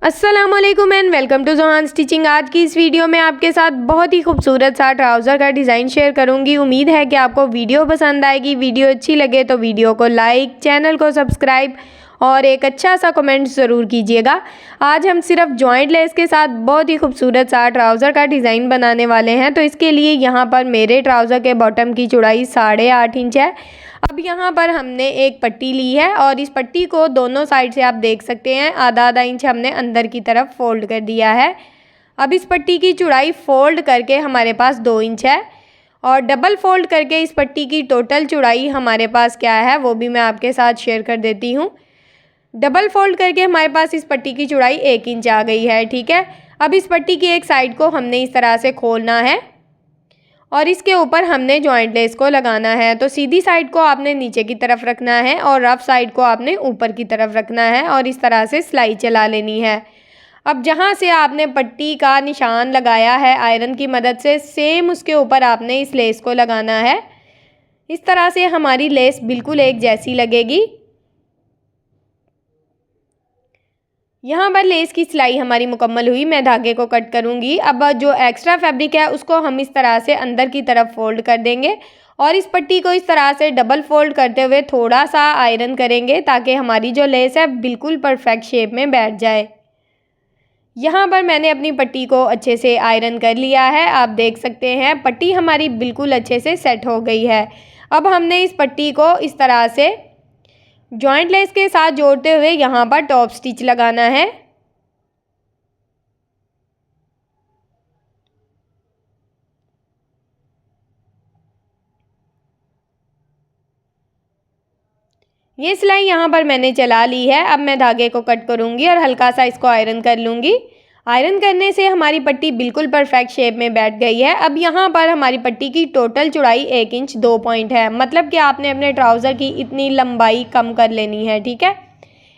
अस्सलामुअलैकुम and welcome to Johan stitching. आज की इस वीडियो में आपके साथ बहुत ही खूबसूरत सा ट्राउज़र का डिज़ाइन शेयर करूंगी। उम्मीद है कि आपको वीडियो पसंद आएगी। वीडियो अच्छी लगे तो वीडियो को लाइक, चैनल को सब्सक्राइब और एक अच्छा सा कमेंट ज़रूर कीजिएगा। आज हम सिर्फ जॉइंट लेस के साथ बहुत ही खूबसूरत सा ट्राउज़र का डिज़ाइन बनाने वाले हैं। तो इसके लिए यहाँ पर मेरे ट्राउज़र के बॉटम की चौड़ाई 8.5 इंच है। अब यहाँ पर हमने एक पट्टी ली है और इस पट्टी को दोनों साइड से आप देख सकते हैं आधा आधा इंच हमने अंदर की तरफ फोल्ड कर दिया है। अब इस पट्टी की चौड़ाई फोल्ड करके हमारे पास 2 इंच है और डबल फोल्ड करके इस पट्टी की टोटल चौड़ाई हमारे पास क्या है वो भी मैं आपके साथ शेयर कर देती हूँ। डबल फोल्ड करके हमारे पास इस पट्टी की चौड़ाई 1 इंच आ गई है। ठीक है, अब इस पट्टी की एक साइड को हमने इस तरह से खोलना है और इसके ऊपर हमने जॉइंट लेस को लगाना है। तो सीधी साइड को आपने नीचे की तरफ रखना है और रफ साइड को आपने ऊपर की तरफ रखना है और इस तरह से सिलाई चला लेनी है। अब जहाँ से आपने पट्टी का निशान लगाया है आयरन की मदद से, सेम उसके ऊपर आपने इस लेस को लगाना है। इस तरह से हमारी लेस बिल्कुल एक जैसी लगेगी। यहाँ पर लेस की सिलाई हमारी मुकम्मल हुई। मैं धागे को कट करूँगी। अब जो एक्स्ट्रा फैब्रिक है उसको हम इस तरह से अंदर की तरफ फोल्ड कर देंगे और इस पट्टी को इस तरह से डबल फोल्ड करते हुए थोड़ा सा आयरन करेंगे ताकि हमारी जो लेस है बिल्कुल परफेक्ट शेप में बैठ जाए। यहाँ पर मैंने अपनी पट्टी को अच्छे से आयरन कर लिया है। आप देख सकते हैं पट्टी हमारी बिल्कुल अच्छे से सेट हो गई है। अब हमने इस पट्टी को इस तरह से जॉइंट लेस के साथ जोड़ते हुए यहाँ पर टॉप स्टिच लगाना है। ये सिलाई यहाँ पर मैंने चला ली है। अब मैं धागे को कट करूँगी और हल्का सा इसको आयरन कर लूँगी। आयरन करने से हमारी पट्टी बिल्कुल परफेक्ट शेप में बैठ गई है। अब यहाँ पर हमारी पट्टी की टोटल चौड़ाई 1 इंच 2 पॉइंट है, मतलब कि आपने अपने ट्राउज़र की इतनी लंबाई कम कर लेनी है। ठीक है,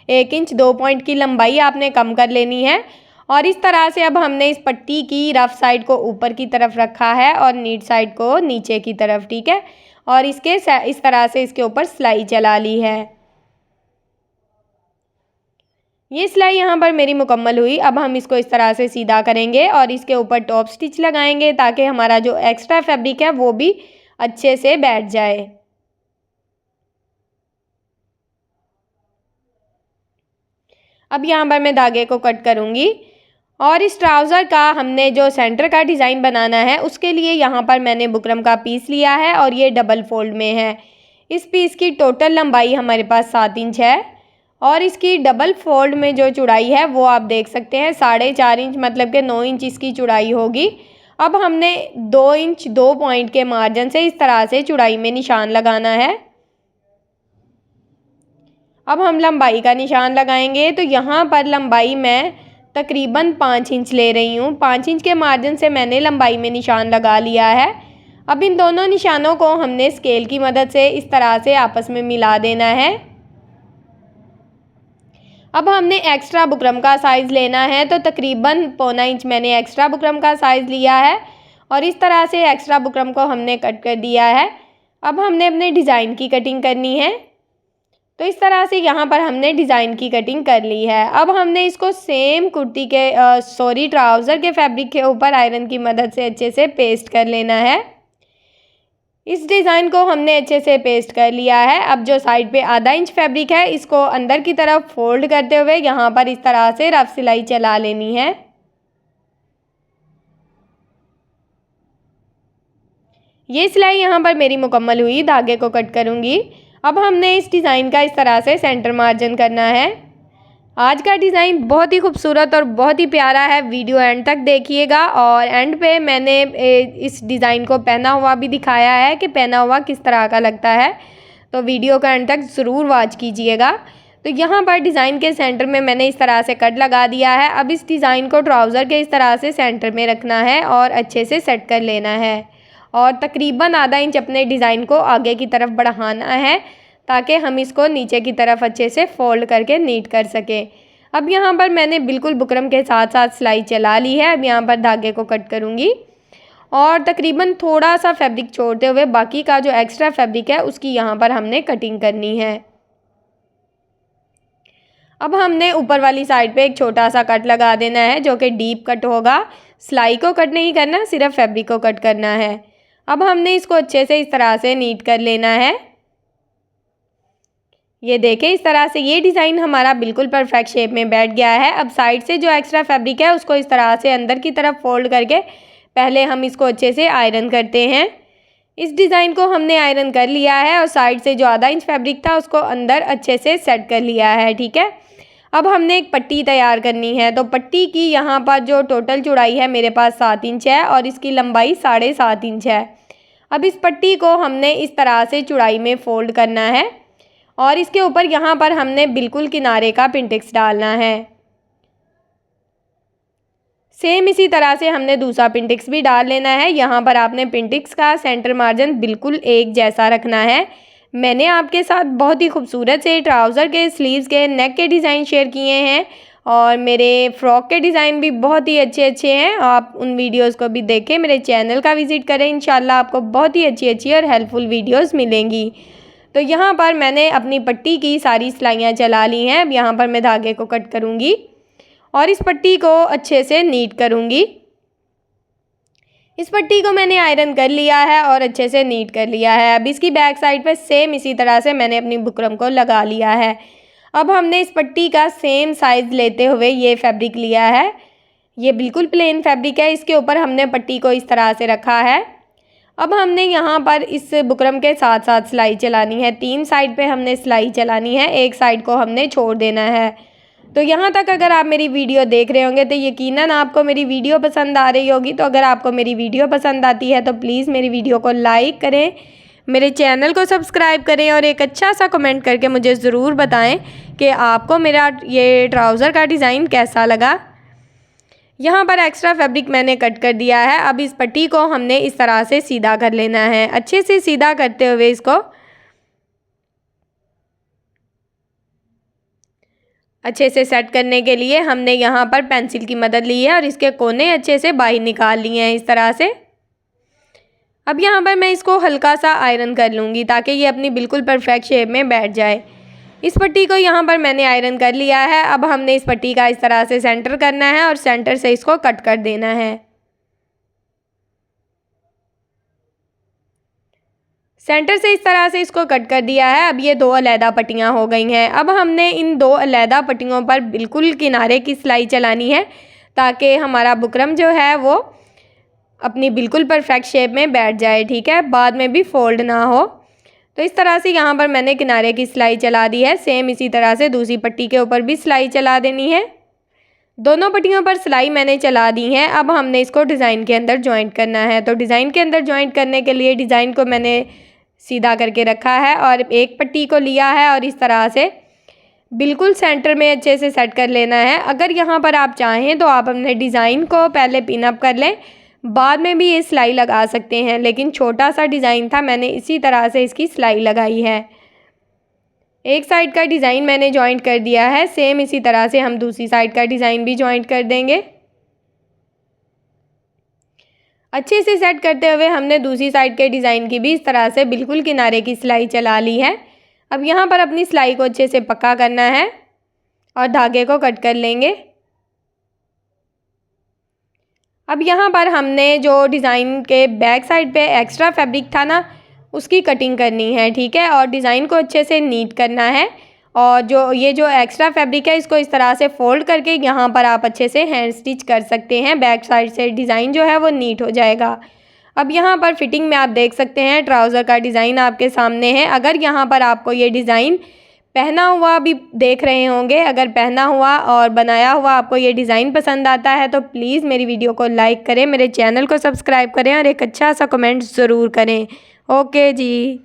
1 इंच 2 पॉइंट की लंबाई आपने कम कर लेनी है। और इस तरह से अब हमने इस पट्टी की रफ साइड को ऊपर की तरफ रखा है और नीट साइड को नीचे की तरफ। ठीक है, और इस तरह से इसके ऊपर सिलाई चला ली है। ये सिलाई यहाँ पर मेरी मुकम्मल हुई। अब हम इसको इस तरह से सीधा करेंगे और इसके ऊपर टॉप स्टिच लगाएंगे ताकि हमारा जो एक्स्ट्रा फैब्रिक है वो भी अच्छे से बैठ जाए। अब यहाँ पर मैं धागे को कट करूँगी और इस ट्राउज़र का हमने जो सेंटर का डिज़ाइन बनाना है उसके लिए यहाँ पर मैंने बुकरम का पीस लिया है और ये डबल फोल्ड में है। इस पीस की टोटल लंबाई हमारे पास 7 इंच है और इसकी डबल फोल्ड में जो चौड़ाई है वो आप देख सकते हैं 4.5 इंच, मतलब कि 9 इंच इसकी चौड़ाई होगी। अब हमने 2 इंच 2 पॉइंट के मार्जिन से इस तरह से चौड़ाई में निशान लगाना है। अब हम लंबाई का निशान लगाएंगे। तो यहाँ पर लंबाई मैं तकरीबन 5 इंच ले रही हूँ। 5 इंच के मार्जिन से मैंने लंबाई में निशान लगा लिया है। अब इन दोनों निशानों को हमने स्केल की मदद से इस तरह से आपस में मिला देना है। अब हमने एक्स्ट्रा बुकरम का साइज़ लेना है। तो तकरीबन 1.25 इंच मैंने एक्स्ट्रा बुकरम का साइज़ लिया है और इस तरह से एक्स्ट्रा बुकरम को हमने कट कर दिया है। अब हमने अपने डिज़ाइन की कटिंग करनी है। तो इस तरह से यहाँ पर हमने डिज़ाइन की कटिंग कर ली है। अब हमने इसको सेम कुर्ती के ट्राउज़र के फैब्रिक के ऊपर आयरन की मदद से अच्छे से पेस्ट कर लेना है। इस डिज़ाइन को हमने अच्छे से पेस्ट कर लिया है। अब जो साइड पे आधा इंच फैब्रिक है इसको अंदर की तरफ फोल्ड करते हुए यहाँ पर इस तरह से रफ सिलाई चला लेनी है। ये सिलाई यहाँ पर मेरी मुकम्मल हुई। धागे को कट करूँगी। अब हमने इस डिज़ाइन का इस तरह से सेंटर मार्जिन करना है। आज का डिज़ाइन बहुत ही खूबसूरत और बहुत ही प्यारा है। वीडियो एंड तक देखिएगा और एंड पे मैंने इस डिज़ाइन को पहना हुआ भी दिखाया है कि पहना हुआ किस तरह का लगता है। तो वीडियो का एंड तक ज़रूर वॉच कीजिएगा। तो यहाँ पर डिज़ाइन के सेंटर में मैंने इस तरह से कट लगा दिया है। अब इस डिज़ाइन को ट्राउज़र के इस तरह से सेंटर में रखना है और अच्छे से सेट कर लेना है और तकरीबन आधा इंच अपने डिज़ाइन को आगे की तरफ बढ़ाना है ताकि हम इसको नीचे की तरफ अच्छे से फोल्ड करके नीट कर सकें। अब यहाँ पर मैंने बिल्कुल बुकरम के साथ साथ सिलाई चला ली है। अब यहाँ पर धागे को कट करूँगी और तकरीबन थोड़ा सा फैब्रिक छोड़ते हुए बाकी का जो एक्स्ट्रा फैब्रिक है उसकी यहाँ पर हमने कटिंग करनी है। अब हमने ऊपर वाली साइड पे एक छोटा सा कट लगा देना है जो कि डीप कट होगा। सिलाई को कट नहीं करना, सिर्फ फैब्रिक को कट करना है। अब हमने इसको अच्छे से इस तरह से नीट कर लेना है। ये देखें, इस तरह से ये डिज़ाइन हमारा बिल्कुल परफेक्ट शेप में बैठ गया है। अब साइड से जो एक्स्ट्रा फैब्रिक है उसको इस तरह से अंदर की तरफ फोल्ड करके पहले हम इसको अच्छे से आयरन करते हैं। इस डिज़ाइन को हमने आयरन कर लिया है और साइड से जो आधा इंच फैब्रिक था उसको अंदर अच्छे से सेट कर लिया है। ठीक है, अब हमने एक पट्टी तैयार करनी है। तो पट्टी की यहाँ पर जो टोटल चौड़ाई है मेरे पास 7 इंच है और इसकी लंबाई 7.5 इंच है। अब इस पट्टी को हमने इस तरह से चौड़ाई में फोल्ड करना है और इसके ऊपर यहाँ पर हमने बिल्कुल किनारे का पिंटेक्स डालना है। सेम इसी तरह से हमने दूसरा पिंटेक्स भी डाल लेना है। यहाँ पर आपने पिंटेक्स का सेंटर मार्जिन बिल्कुल एक जैसा रखना है। मैंने आपके साथ बहुत ही खूबसूरत से ट्राउज़र के स्लीव्स के नेक के डिज़ाइन शेयर किए हैं और मेरे फ्रॉक के डिज़ाइन भी बहुत ही अच्छे अच्छे हैं। आप उन वीडियोस को भी देखें, मेरे चैनल का विज़िट करें। इंशाल्लाह आपको बहुत ही अच्छी अच्छी और हेल्पफुल वीडियोस मिलेंगी। तो यहाँ पर मैंने अपनी पट्टी की सारी सिलाइयाँ चला ली हैं। अब यहाँ पर मैं धागे को कट करूँगी और इस पट्टी को अच्छे से नीट करूँगी। इस पट्टी को मैंने आयरन कर लिया है और अच्छे से नीट कर लिया है। अब इसकी बैक साइड पे सेम इसी तरह से मैंने अपनी बुकरम को लगा लिया है। अब हमने इस पट्टी का सेम साइज़ लेते हुए ये फैब्रिक लिया है। ये बिल्कुल प्लेन फैब्रिक है, इसके ऊपर हमने पट्टी को इस तरह से रखा है। अब हमने यहाँ पर इस बुकरम के साथ साथ सिलाई चलानी है। 3 साइड पे हमने सिलाई चलानी है, एक साइड को हमने छोड़ देना है। तो यहाँ तक अगर आप मेरी वीडियो देख रहे होंगे तो यकीनन आपको मेरी वीडियो पसंद आ रही होगी। तो अगर आपको मेरी वीडियो पसंद आती है तो प्लीज़ मेरी वीडियो को लाइक करें, मेरे चैनल को सब्सक्राइब करें और एक अच्छा सा कमेंट करके मुझे ज़रूर बताएं कि आपको मेरा ये ट्राउज़र का डिज़ाइन कैसा लगा। यहाँ पर एक्स्ट्रा फैब्रिक मैंने कट कर दिया है। अब इस पट्टी को हमने इस तरह से सीधा कर लेना है। अच्छे से सीधा करते हुए इसको अच्छे से सेट करने के लिए हमने यहाँ पर पेंसिल की मदद ली है और इसके कोने अच्छे से बाहर निकाल लिए हैं इस तरह से। अब यहाँ पर मैं इसको हल्का सा आयरन कर लूँगी ताकि ये अपनी बिल्कुल परफेक्ट शेप में बैठ जाए। इस पट्टी को यहाँ पर मैंने आयरन कर लिया है। अब हमने इस पट्टी का इस तरह से सेंटर करना है और सेंटर से इसको कट कर देना है। सेंटर से इस तरह से इसको कट कर दिया है। अब ये 2 अलहदा पट्टियाँ हो गई हैं। अब हमने इन 2 अलहदा पट्टियों पर बिल्कुल किनारे की सिलाई चलानी है ताकि हमारा बुकरम जो है वो अपनी बिल्कुल परफेक्ट शेप में बैठ जाए। ठीक है, बाद में भी फोल्ड ना हो। तो इस तरह से यहाँ पर मैंने किनारे की सिलाई चला दी है। सेम इसी तरह से दूसरी पट्टी के ऊपर भी सिलाई चला देनी है। दोनों पट्टियों पर सिलाई मैंने चला दी है। अब हमने इसको डिज़ाइन के अंदर जॉइंट करना है। तो डिज़ाइन के अंदर जॉइंट करने के लिए डिज़ाइन को मैंने सीधा करके रखा है और एक पट्टी को लिया है और इस तरह से बिल्कुल सेंटर में अच्छे से सेट कर लेना है। अगर यहाँ पर आप चाहें तो आप अपने डिज़ाइन को पहले पिन अप कर लें, बाद में भी ये सिलाई लगा सकते हैं, लेकिन छोटा सा डिज़ाइन था, मैंने इसी तरह से इसकी सिलाई लगाई है। एक साइड का डिज़ाइन मैंने जॉइंट कर दिया है। सेम इसी तरह से हम दूसरी साइड का डिज़ाइन भी जॉइंट कर देंगे। अच्छे से सेट करते हुए हमने दूसरी साइड के डिज़ाइन की भी इस तरह से बिल्कुल किनारे की सिलाई चला ली है। अब यहाँ पर अपनी सिलाई को अच्छे से पक्का करना है और धागे को कट कर लेंगे। अब यहाँ पर हमने जो डिज़ाइन के बैक साइड पे एक्स्ट्रा फैब्रिक था ना, उसकी कटिंग करनी है। ठीक है, और डिज़ाइन को अच्छे से नीट करना है और जो एक्स्ट्रा फैब्रिक है इसको इस तरह से फोल्ड करके यहाँ पर आप अच्छे से हैंड स्टिच कर सकते हैं। बैक साइड से डिज़ाइन जो है वो नीट हो जाएगा। अब यहाँ पर फिटिंग में आप देख सकते हैं ट्राउज़र का डिज़ाइन आपके सामने है। अगर यहाँ पर आपको ये डिज़ाइन पहना हुआ भी देख रहे होंगे, अगर पहना हुआ और बनाया हुआ आपको ये डिज़ाइन पसंद आता है तो प्लीज़ मेरी वीडियो को लाइक करें, मेरे चैनल को सब्सक्राइब करें और एक अच्छा सा कमेंट ज़रूर करें। ओके जी।